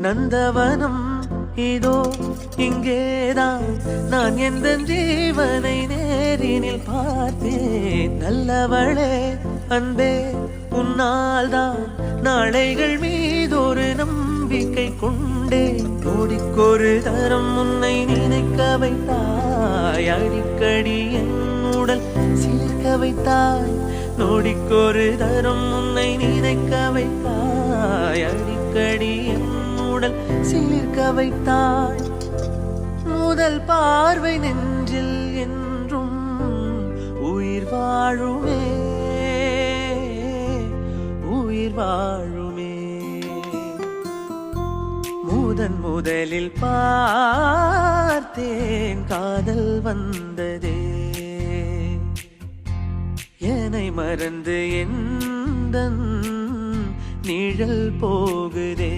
நந்தவனம் இதோ இங்கேதான் நான் எந்த ஜீவனை நேரினில் பார்த்தேன். நல்லவளே அன்பே உன்னால்தான் நாளைகள் மீதொரு நம்பிக்கை கொண்டேன். கோடிக்கொரு தரம் உன்னை நினைக்க வைத்தாய், அடிக்கடி என் உடல் சிலிர்க்க வைத்தாய். நொடிக்கொரு தரம் உன்னை நினைக்க வைத்தாய், அடிக்கடி என் உடல் சிலிர்க்க வைத்தாய். முதல் பார்வை நெஞ்சில் என்றும் உயிர் வாழுமே, உயிர் வாழுமே. முதலில் பார்த்தேன் காதல் வந்ததே, என்னை மறந்து எந்தன் நிழல் போகுதே.